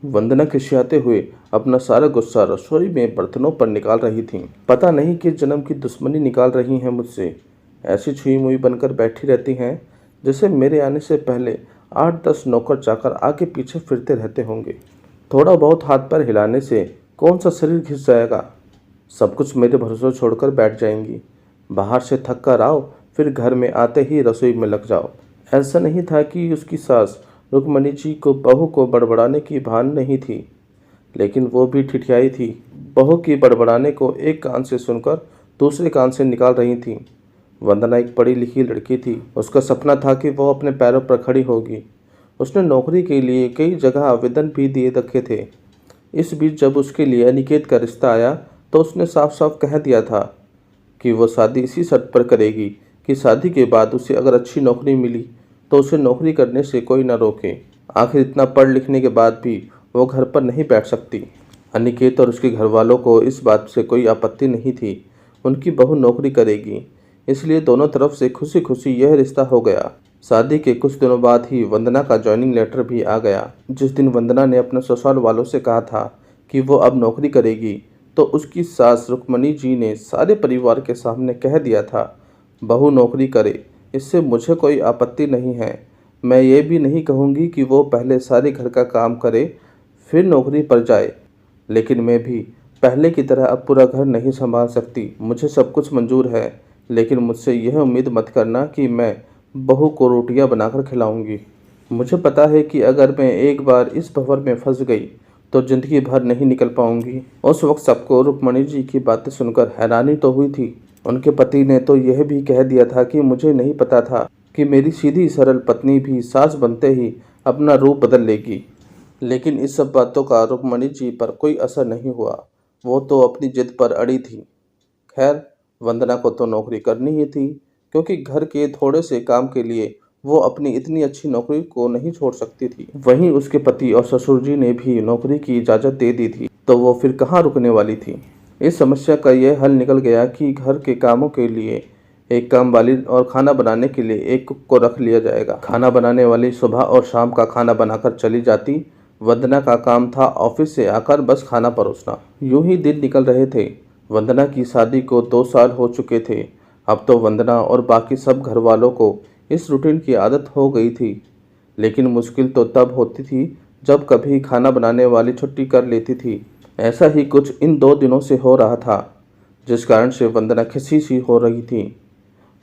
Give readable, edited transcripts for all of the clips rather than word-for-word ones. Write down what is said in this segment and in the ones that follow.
वंदना खिसियाते हुए अपना सारा गुस्सा रसोई में बर्तनों पर निकाल रही थीं। पता नहीं किस जन्म की दुश्मनी निकाल रही हैं मुझसे। ऐसी छुई मुई बनकर बैठी रहती हैं जैसे मेरे आने से पहले 8-10 नौकर चाकर आगे पीछे फिरते रहते होंगे। थोड़ा बहुत हाथ पैर हिलाने से कौन सा शरीर घिस जाएगा। सब कुछ मेरे भरोसे छोड़कर बैठ जाएंगी। बाहर से थक कर आओ, फिर घर में आते ही रसोई में लग जाओ। ऐसा नहीं था कि उसकी सास रुक्मणी जी को बहू को बड़बड़ाने की भान नहीं थी, लेकिन वो भी ठिठियाई थी। बहू की बड़बड़ाने को एक कान से सुनकर दूसरे कान से निकाल रही थी। वंदना एक पढ़ी लिखी लड़की थी। उसका सपना था कि वो अपने पैरों पर खड़ी होगी। उसने नौकरी के लिए कई जगह आवेदन भी दिए रखे थे। इस बीच जब उसके लिए अनिकेत का रिश्ता आया तो उसने साफ साफ कह दिया था कि वो शादी इसी शर्त पर करेगी कि शादी के बाद उसे अगर अच्छी नौकरी मिली तो उसे नौकरी करने से कोई न रोके। आखिर इतना पढ़ लिखने के बाद भी वो घर पर नहीं बैठ सकती। अनिकेत और उसके घर वालों को इस बात से कोई आपत्ति नहीं थी। उनकी बहू नौकरी करेगी, इसलिए दोनों तरफ से खुशी खुशी यह रिश्ता हो गया। शादी के कुछ दिनों बाद ही वंदना का ज्वाइनिंग लेटर भी आ गया। जिस दिन वंदना ने अपने ससुराल वालों से कहा था कि वो अब नौकरी करेगी, तो उसकी सास रुक्मणी जी ने सारे परिवार के सामने कह दिया था, बहू नौकरी करे, इससे मुझे कोई आपत्ति नहीं है। मैं ये भी नहीं कहूँगी कि वो पहले सारे घर का काम करे फिर नौकरी पर जाए, लेकिन मैं भी पहले की तरह अब पूरा घर नहीं संभाल सकती। मुझे सब कुछ मंजूर है, लेकिन मुझसे यह उम्मीद मत करना कि मैं बहू को रोटियां बनाकर खिलाऊंगी। मुझे पता है कि अगर मैं एक बार इस भंवर में फंस गई तो जिंदगी भर नहीं निकल पाऊंगी। उस वक्त सबको रुक्मणी जी की बातें सुनकर हैरानी तो हुई थी। उनके पति ने तो यह भी कह दिया था कि मुझे नहीं पता था कि मेरी सीधी सरल पत्नी भी सास बनते ही अपना रूप बदल लेगी। लेकिन इस सब बातों का रुक्मणी जी पर कोई असर नहीं हुआ। वो तो अपनी जिद पर अड़ी थी। खैर, वंदना को तो नौकरी करनी ही थी, क्योंकि घर के थोड़े से काम के लिए वो अपनी इतनी अच्छी नौकरी को नहीं छोड़ सकती थी। वहीं उसके पति और ससुर जी ने भी नौकरी की इजाज़त दे दी थी, तो वो फिर कहाँ रुकने वाली थी। इस समस्या का यह हल निकल गया कि घर के कामों के लिए एक काम वाली और खाना बनाने के लिए एक कुक को रख लिया जाएगा। खाना बनाने वाली सुबह और शाम का खाना बनाकर चली जाती। वंदना का काम था ऑफिस से आकर बस खाना परोसना। यूं ही दिन निकल रहे थे। वंदना की शादी को 2 साल हो चुके थे। अब तो वंदना और बाकी सब घर वालों को इस रूटीन की आदत हो गई थी। लेकिन मुश्किल तो तब होती थी जब कभी खाना बनाने वाली छुट्टी कर लेती थी। ऐसा ही कुछ इन 2 दिनों से हो रहा था, जिस कारण से वंदना खिसी सी हो रही थी।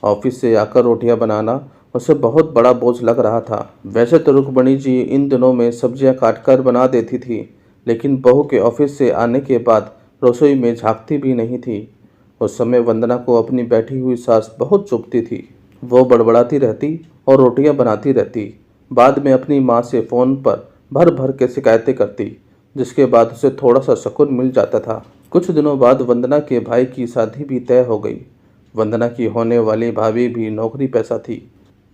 ऑफिस से आकर रोटियां बनाना उसे बहुत बड़ा बोझ लग रहा था। वैसे तो रुक्मणी जी इन दिनों में सब्जियां काटकर बना देती थी, लेकिन बहू के ऑफिस से आने के बाद रसोई में झांकती भी नहीं थी। उस समय वंदना को अपनी बैठी हुई सास बहुत चुभती थी। वो बड़बड़ाती रहती और रोटियां बनाती रहती। बाद में अपनी माँ से फ़ोन पर भर भर के शिकायतें करती, जिसके बाद उसे थोड़ा सा सुकून मिल जाता था। कुछ दिनों बाद वंदना के भाई की शादी भी तय हो गई। वंदना की होने वाली भाभी भी नौकरी पेशा थी।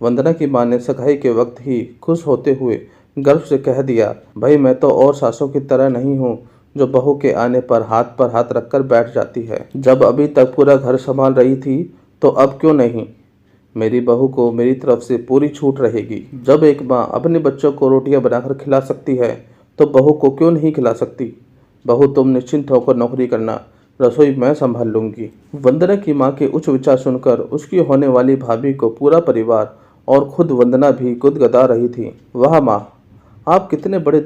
वंदना की माँ ने सगाई के वक्त ही खुश होते हुए गर्व से कह दिया, भाई मैं तो और सासों की तरह नहीं हूँ जो बहू के आने पर हाथ रखकर बैठ जाती है। जब अभी तक पूरा घर संभाल रही थी तो अब क्यों नहीं। मेरी बहू को मेरी तरफ से पूरी छूट रहेगी। जब एक माँ अपने बच्चों को रोटियां बनाकर खिला सकती है तो बहू को क्यों नहीं खिला सकती। बहू तुम निश्चिंत होकर नौकरी करना, रसोई मैं संभाल लूंगी। वंदना की माँ के उच्च विचार सुनकर उसकी होने वाली भाभी को पूरा परिवार और खुद वंदना भी गुदगदा रही थी। वाह माँ, आप कितने बड़े